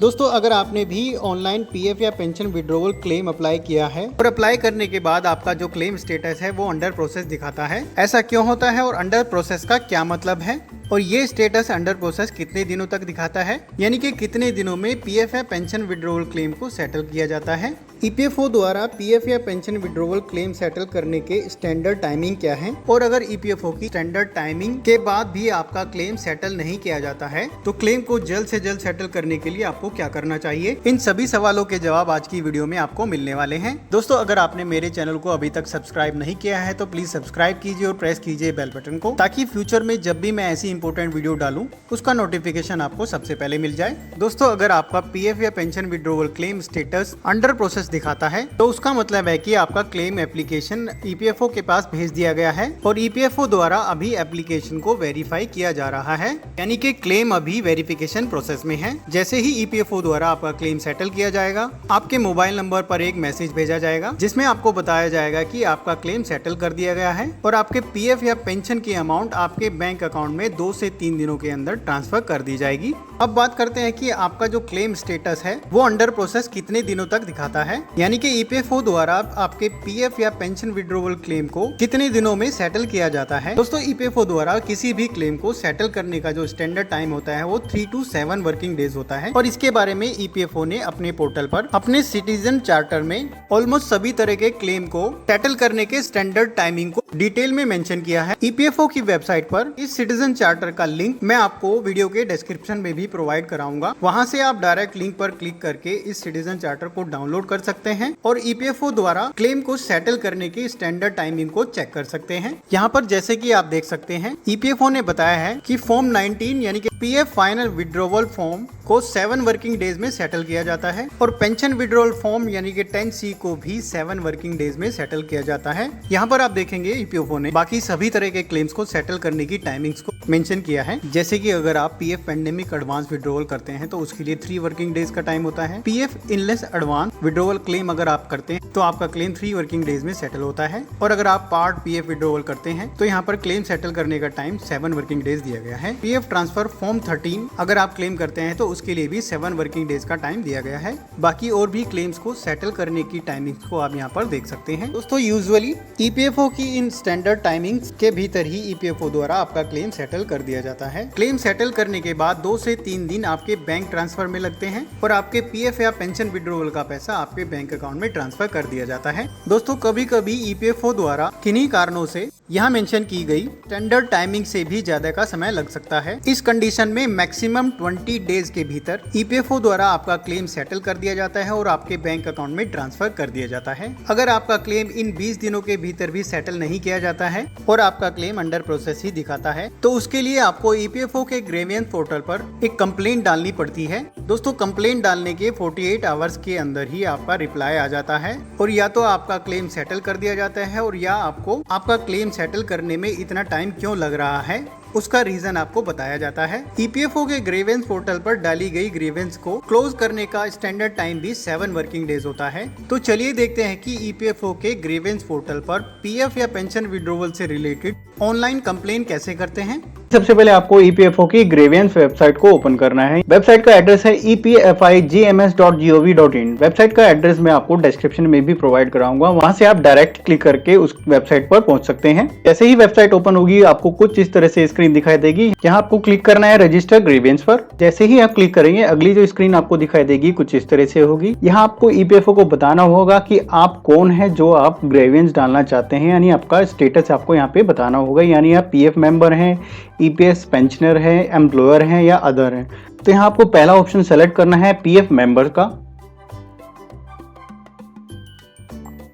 दोस्तों, अगर आपने भी ऑनलाइन पीएफ या पेंशन विड्रॉवल क्लेम अप्लाई किया है और अप्लाई करने के बाद आपका जो क्लेम स्टेटस है वो अंडर प्रोसेस दिखाता है, ऐसा क्यों होता है और अंडर प्रोसेस का क्या मतलब है और ये स्टेटस अंडर प्रोसेस कितने दिनों तक दिखाता है, यानी कि कितने दिनों में पीएफ या पेंशन विड्रॉवल क्लेम को सेटल किया जाता है। ईपीएफओ द्वारा पीएफ या पेंशन विड्रॉवल क्लेम सेटल करने के स्टैंडर्ड टाइमिंग क्या है और अगर ईपीएफओ की स्टैंडर्ड टाइमिंग के बाद भी आपका क्लेम सेटल नहीं किया जाता है तो क्लेम को जल्द से जल्द सेटल करने के लिए आपको क्या करना चाहिए, इन सभी सवालों के जवाब आज की वीडियो में आपको मिलने वाले हैं। दोस्तों, अगर आपने मेरे चैनल को अभी तक सब्सक्राइब नहीं किया है तो प्लीज सब्सक्राइब कीजिए और प्रेस कीजिए बेल बटन को, ताकि फ्यूचर में जब भी मैं ऐसी इंपॉर्टेंट वीडियो डालूं उसका नोटिफिकेशन आपको सबसे पहले मिल जाए। दोस्तों, अगर आपका पीएफ या pension withdrawal claim status under process दिखाता है तो उसका मतलब है कि आपका क्लेम एप्लीकेशन ईपीएफओ के पास भेज दिया गया है और ईपीएफओ द्वारा अभी एप्लीकेशन को वेरीफाई किया जा रहा है, यानी कि क्लेम अभी वेरिफिकेशन प्रोसेस में है। जैसे ही ईपीएफओ द्वारा आपका क्लेम सेटल किया जाएगा, आपके मोबाइल नंबर पर एक मैसेज भेजा जाएगा जिसमें आपको बताया जाएगा कि आपका क्लेम सेटल कर दिया गया है और आपके पीएफ या पेंशन की अमाउंट आपके बैंक अकाउंट में 2 से 3 दिनों के अंदर ट्रांसफर कर दी जाएगी। अब बात करते हैं कि आपका जो क्लेम स्टेटस है वो अंडर प्रोसेस कितने दिनों तक दिखाता है, यानी कि ईपीएफओ द्वारा आपके पीएफ या पेंशन विड्रॉवल क्लेम को कितने दिनों में सेटल किया जाता है। दोस्तों, ईपीएफओ द्वारा किसी भी क्लेम को सेटल करने का जो स्टैंडर्ड टाइम होता है वो 3 to 7 वर्किंग डेज होता है और इसके बारे में ईपीएफओ ने अपने पोर्टल पर अपने सिटीजन चार्टर में ऑलमोस्ट सभी तरह के क्लेम को सेटल करने के स्टैंडर्ड टाइमिंग को डिटेल में मेंशन किया है। ईपीएफओ की वेबसाइट पर इस सिटीजन चार्टर का लिंक मैं आपको वीडियो के डिस्क्रिप्शन में भी प्रोवाइड कराऊंगा, वहां से आप डायरेक्ट लिंक पर क्लिक करके इस सिटीजन चार्टर को डाउनलोड कर सकते हैं और ईपीएफओ द्वारा क्लेम को सेटल करने की स्टैंडर्ड टाइमिंग को चेक कर सकते हैं। यहाँ पर जैसे कि आप देख सकते हैं, ईपीएफओ ने बताया है कि फॉर्म 19 यानी कि पीएफ फाइनल विड्रॉवल फॉर्म को 7 वर्किंग डेज में सेटल किया जाता है और पेंशन विड्रॉवल फॉर्म यानी कि 10C को भी 7 वर्किंग डेज में सेटल किया जाता है। यहाँ पर आप देखेंगे ईपीएफओ ने बाकी सभी तरह के क्लेम्स को सेटल करने की टाइमिंग्स को मेंशन किया है, जैसे कि अगर आप पीएफ पेंडेमिक एडवांस विड्रॉवल करते हैं तो उसके लिए 3 वर्किंग डेज का टाइम होता है। पीएफ इनलेस एडवांस विड्रॉवल क्लेम अगर आप करते हैं तो आपका क्लेम 3 वर्किंग डेज में सेटल होता है और अगर आप पार्ट पीएफ विड्रॉवल करते हैं तो यहाँ पर क्लेम सेटल करने का टाइम 7 वर्किंग डेज दिया गया है। पीएफ ट्रांसफर फॉर्म 13 अगर आप क्लेम करते हैं तो उसके लिए भी 7 वर्किंग डेज का टाइम दिया गया है। बाकी और भी क्लेम्स को सेटल करने की टाइमिंग्स को आप यहाँ पर देख सकते हैं। दोस्तों, यूजुअली ईपीएफओ की इन स्टैंडर्ड टाइमिंग्स के भीतर ही ईपीएफओ द्वारा आपका क्लेम सेटल कर दिया जाता है। क्लेम सेटल करने के बाद 2 से 3 दिन आपके बैंक ट्रांसफर में लगते हैं और आपके पीएफ या पेंशन विड्रॉवल का पैसा आपके बैंक अकाउंट में ट्रांसफर कर दिया जाता है। दोस्तों, कभी कभी ईपीएफओ द्वारा किन्हीं कारणों से यहाँ मेंशन की गई स्टैंडर्ड टाइमिंग से भी ज्यादा का समय लग सकता है। इस कंडीशन में मैक्सिमम 20 डेज के भीतर ईपीएफओ द्वारा आपका क्लेम सेटल कर दिया जाता है और आपके बैंक अकाउंट में ट्रांसफर कर दिया जाता है। अगर आपका क्लेम इन 20 दिनों के भीतर भी सेटल नहीं किया जाता है और आपका क्लेम अंडर प्रोसेस ही दिखाता है तो उसके लिए आपको ईपीएफओ के ग्रीवेंस पोर्टल पर एक कंप्लेंट डालनी पड़ती है। दोस्तों, कंप्लेंट डालने के 48 आवर्स के अंदर ही आपका रिप्लाई आ जाता है और या तो आपका क्लेम सेटल कर दिया जाता है और या आपको आपका क्लेम सेटल करने में इतना टाइम क्यों लग रहा है उसका रीजन आपको बताया जाता है। ईपीएफओ के ग्रीवेंस पोर्टल पर डाली गई ग्रीवेंस को क्लोज करने का स्टैंडर्ड टाइम भी 7 वर्किंग डेज होता है। तो चलिए देखते हैं कि ईपीएफओ के ग्रीवेंस पोर्टल पर पीएफ या पेंशन विड्रॉवल से रिलेटेड ऑनलाइन कंप्लेन कैसे करते हैं। सबसे पहले आपको ईपीएफओ की ग्रीवेंस वेबसाइट को ओपन करना है। वेबसाइट का एड्रेस है epfigms.gov.in। वेबसाइट का एड्रेस मैं आपको डिस्क्रिप्शन में भी प्रोवाइड कराऊंगा, वहां से आप डायरेक्ट क्लिक करके उस वेबसाइट पर पहुंच सकते हैं। जैसे ही वेबसाइट ओपन होगी आपको कुछ इस तरह से स्क्रीन दिखाई देगी। यहाँ आपको क्लिक करना है रजिस्टर ग्रीवेंस पर। जैसे ही आप क्लिक करेंगे अगली जो स्क्रीन आपको दिखाई देगी कुछ इस तरह से होगी। यहाँ आपको ईपीएफओ को बताना होगा कि आप कौन है जो आप ग्रीवेंस डालना चाहते हैं, यानी आपका स्टेटस आपको यहाँ पे बताना होगा, यानी आप पीएफ मेंबर हैं, ईपीएस पेंशनर है, एम्प्लॉयर है या अदर है। तो यहाँ आपको पहला ऑप्शन सेलेक्ट करना है पीएफ मेंबर का।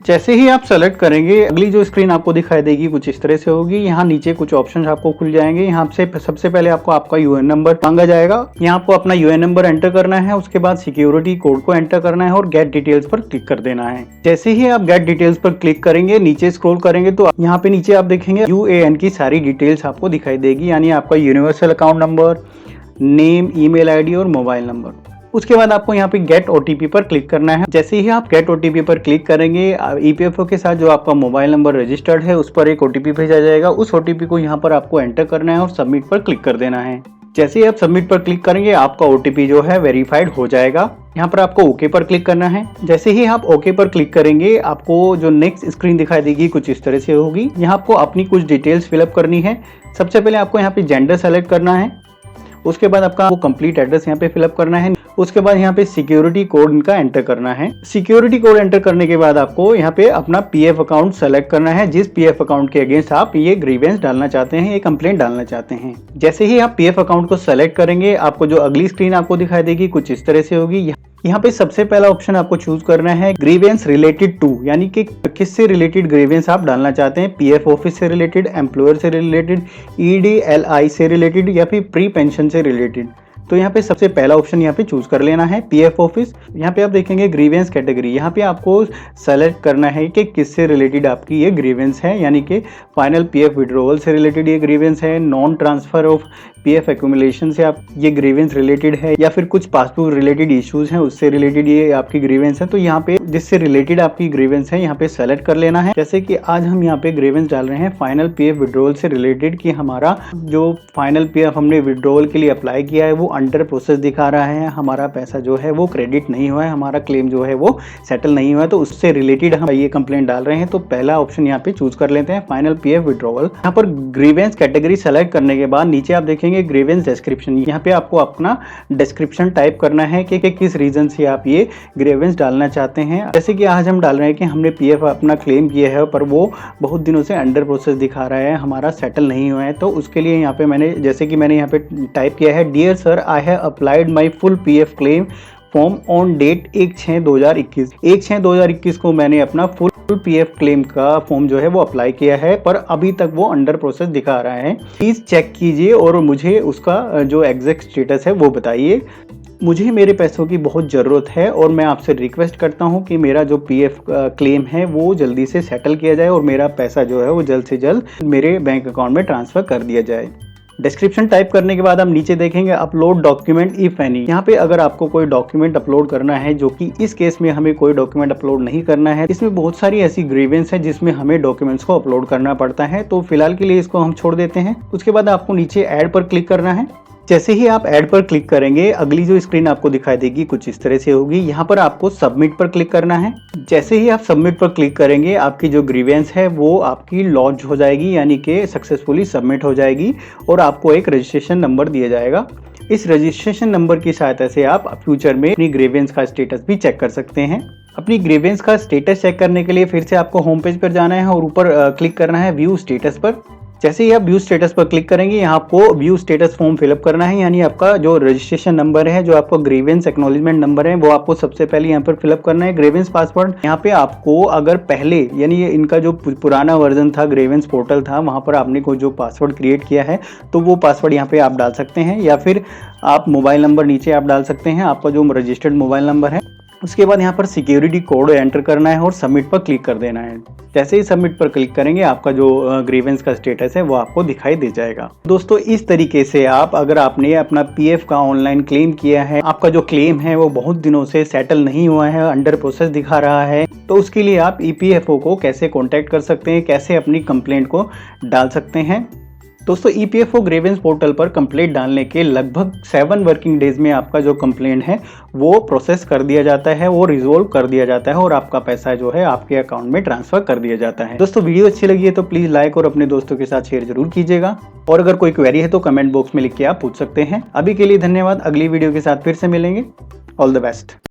जैसे ही आप सेलेक्ट करेंगे अगली जो स्क्रीन आपको दिखाई देगी कुछ इस तरह से होगी। यहाँ नीचे कुछ ऑप्शंस आपको खुल जाएंगे। यहाँ से सबसे पहले आपको आपका यूएन नंबर मांगा जाएगा। यहाँ आपको अपना यूएन नंबर एंटर करना है, उसके बाद सिक्योरिटी कोड को एंटर करना है और गेट डिटेल्स पर क्लिक कर देना है। जैसे ही आप गेट डिटेल्स पर क्लिक करेंगे नीचे स्क्रॉल करेंगे तो यहाँ पे नीचे आप देखेंगे यूएएन की सारी डिटेल्स आपको दिखाई देगी, यानी आपका universal account number, name, email ID और मोबाइल नंबर। उसके बाद आपको यहाँ पे गेट ओटीपी पर क्लिक करना है। जैसे ही आप गेट ओटीपी पर क्लिक करेंगे ईपीएफओ के साथ जो आपका मोबाइल नंबर रजिस्टर्ड है उस पर एक ओटीपी भेजा जाएगा। उस ओटीपी को यहाँ पर आपको एंटर करना है और सबमिट पर क्लिक कर देना है। जैसे ही आप सबमिट पर क्लिक करेंगे आपका OTP जो है वेरीफाइड हो जाएगा। यहाँ पर आपको ओके पर क्लिक करना है। जैसे ही आप ओके पर क्लिक करेंगे आपको जो नेक्स्ट स्क्रीन दिखाई देगी कुछ इस तरह से होगी। यहाँ आपको अपनी कुछ डिटेल्स फिलअप करनी है। सबसे पहले आपको यहाँ पे जेंडर सेलेक्ट करना है, उसके बाद आपका कंप्लीट एड्रेस यहाँ पे फिलअप करना है, उसके बाद यहाँ पे सिक्योरिटी कोड इनका एंटर करना है। सिक्योरिटी कोड एंटर करने के बाद आपको यहाँ पे अपना PF अकाउंट सेलेक्ट करना है, जिस PF अकाउंट के अगेंस्ट आप ये ग्रीवेंस डालना चाहते हैं, ये कंप्लेंट डालना चाहते हैं। जैसे ही आप PF अकाउंट को सेलेक्ट करेंगे आपको जो अगली स्क्रीन आपको दिखाई देगी कुछ इस तरह से होगी। यहाँ पे सबसे पहला ऑप्शन आपको चूज करना है ग्रीवेंस रिलेटेड टू, यानी कि किससे रिलेटेड ग्रीवेंस आप डालना चाहते हैं, PF ऑफिस से रिलेटेड, एम्प्लॉयर से रिलेटेड, EDLI से रिलेटेड या फिर प्री पेंशन से रिलेटेड। तो यहाँ पे सबसे पहला ऑप्शन यहाँ पे चूज कर लेना है PF ऑफिस। यहाँ पे आप देखेंगे ग्रीवेंस कैटेगरी, यहाँ पे आपको सेलेक्ट करना है कि किससे रिलेटेड आपकी ये ग्रीवेंस है, यानी कि फाइनल PF विड्रॉवल से रिलेटेड ये ग्रीवेंस है, non transfer of PF accumulation से आप ये ग्रीवेंस रिलेटेड है, या फिर कुछ पासबुक रिलेटेड इश्यूज हैं उससे रिलेटेड ये आपकी ग्रीवेंस है। तो यहाँ पे जिससे रिलेटेड आपकी ग्रीवेंस है यहाँ पे सेलेक्ट कर लेना है। जैसे कि आज हम यहाँ पे ग्रीवेंस डाल रहे हैं फाइनल PF विड्रॉवल से रिलेटेड, कि हमारा जो फाइनल PF हमने विड्रॉवल के लिए अप्लाई किया है वो अंडर प्रोसेस दिखा रहा है, हमारा पैसा जो है वो क्रेडिट नहीं हुआ है, हमारा क्लेम जो है वो सेटल नहीं हुआ है, तो उससे रिलेटेड हम ये कंप्लेंट डाल रहे हैं। तो पहला ऑप्शन यहाँ पे चूज कर लेते हैं फाइनल PF विड्रॉवल। यहाँ पर ग्रीवेंस कैटेगरी सेलेक्ट करने के बाद नीचे आप देखेंगे ग्रीवेंस डिस्क्रिप्शन, यहाँ पे आपको अपना डिस्क्रिप्शन टाइप करना है कि किस रीजन से आप ये ग्रीवेंस डालना चाहते हैं। जैसे कि आज हम डाल रहे हैं कि हमने PF अपना क्लेम किया है पर वो बहुत दिनों से अंडर प्रोसेस दिखा रहा है, हमारा सेटल नहीं हुआ है। तो उसके लिए यहाँ पे मैंने यहाँ पे टाइप किया है, dear sir I have applied my full PF claim form on date 1/6/2021। 1/6/2021 को मैंने अपना फुल PF क्लेम का फॉर्म जो है वो अप्लाई किया है, पर अभी तक वो अंडर प्रोसेस दिखा रहा है। प्लीज चेक कीजिए और मुझे उसका जो एग्जैक्ट स्टेटस है वो बताइए। मुझे मेरे पैसों की बहुत ज़रूरत है और मैं आपसे रिक्वेस्ट करता हूं कि मेरा जो PF क्लेम है वो जल्दी से सेटल किया जाए और मेरा पैसा जो है वो जल्द से जल्द मेरे बैंक अकाउंट में ट्रांसफ़र कर दिया जाए। डिस्क्रिप्शन टाइप करने के बाद हम नीचे देखेंगे अपलोड डॉक्यूमेंट इफ एनी। यहाँ पे अगर आपको कोई डॉक्यूमेंट अपलोड करना है, जो कि इस केस में हमें कोई डॉक्यूमेंट अपलोड नहीं करना है, इसमें बहुत सारी ऐसी ग्रीवेंस है जिसमें हमें डॉक्यूमेंट्स को अपलोड करना पड़ता है, तो फिलहाल के लिए इसको हम छोड़ देते हैं। उसके बाद आपको नीचे ऐड पर क्लिक करना है। जैसे ही आप ऐड पर क्लिक करेंगे अगली जो स्क्रीन आपको दिखाई देगी कुछ इस तरह से होगी। यहाँ पर आपको सबमिट पर क्लिक करना है। जैसे ही आप सबमिट पर क्लिक करेंगे आपकी जो ग्रीवेंस है वो आपकी लॉन्च हो जाएगी, यानी कि सक्सेसफुली सबमिट हो जाएगी और आपको एक रजिस्ट्रेशन नंबर दिया जाएगा। इस रजिस्ट्रेशन नंबर की सहायता से आप फ्यूचर में अपनी ग्रीवेंस का स्टेटस भी चेक कर सकते हैं। अपनी ग्रीवेंस का स्टेटस चेक करने के लिए फिर से आपको होम पेज पर जाना है और ऊपर क्लिक करना है व्यू स्टेटस पर। जैसे ही आप व्यू स्टेटस पर क्लिक करेंगे यहाँ आपको व्यू स्टेटस फॉर्म फिलअप करना है, यानी आपका जो रजिस्ट्रेशन नंबर है, जो आपका ग्रीवेंस एक्नॉलेजमेंट नंबर है, वो आपको सबसे पहले यहाँ पर फिलअप करना है। ग्रीवेंस पासवर्ड यहाँ पे आपको अगर पहले यानी इनका जो पुराना वर्जन था, ग्रीवेंस पोर्टल था, वहाँ पर आपने कोई जो पासवर्ड क्रिएट किया है तो वो पासवर्ड यहाँ पे आप डाल सकते हैं, या फिर आप मोबाइल नंबर नीचे आप डाल सकते हैं, आपका जो रजिस्टर्ड मोबाइल नंबर है। उसके बाद यहाँ पर सिक्योरिटी कोड एंटर करना है और सबमिट पर क्लिक कर देना है। जैसे ही सबमिट पर क्लिक करेंगे आपका जो ग्रीवेंस का स्टेटस है वो आपको दिखाई दे जाएगा। दोस्तों इस तरीके से आप अगर आपने अपना PF का ऑनलाइन क्लेम किया है, आपका जो क्लेम है वो बहुत दिनों से सेटल नहीं हुआ है, अंडर प्रोसेस दिखा रहा है, तो उसके लिए आप EPFO को कैसे कॉन्टैक्ट कर सकते हैं, कैसे अपनी कंप्लेंट को डाल सकते हैं। दोस्तों EPFO ग्रीवेंस पोर्टल पर कंप्लेंट डालने के लगभग 7 वर्किंग डेज में आपका जो कंप्लेंट है वो प्रोसेस कर दिया जाता है, वो रिजोल्व कर दिया जाता है और आपका पैसा जो है आपके अकाउंट में ट्रांसफर कर दिया जाता है। दोस्तों वीडियो अच्छी लगी है तो प्लीज लाइक और अपने दोस्तों के साथ शेयर जरूर कीजिएगा, और अगर कोई क्वेरी है तो कमेंट बॉक्स में लिख के आप पूछ सकते हैं। अभी के लिए धन्यवाद, अगली वीडियो के साथ फिर से मिलेंगे। All the best.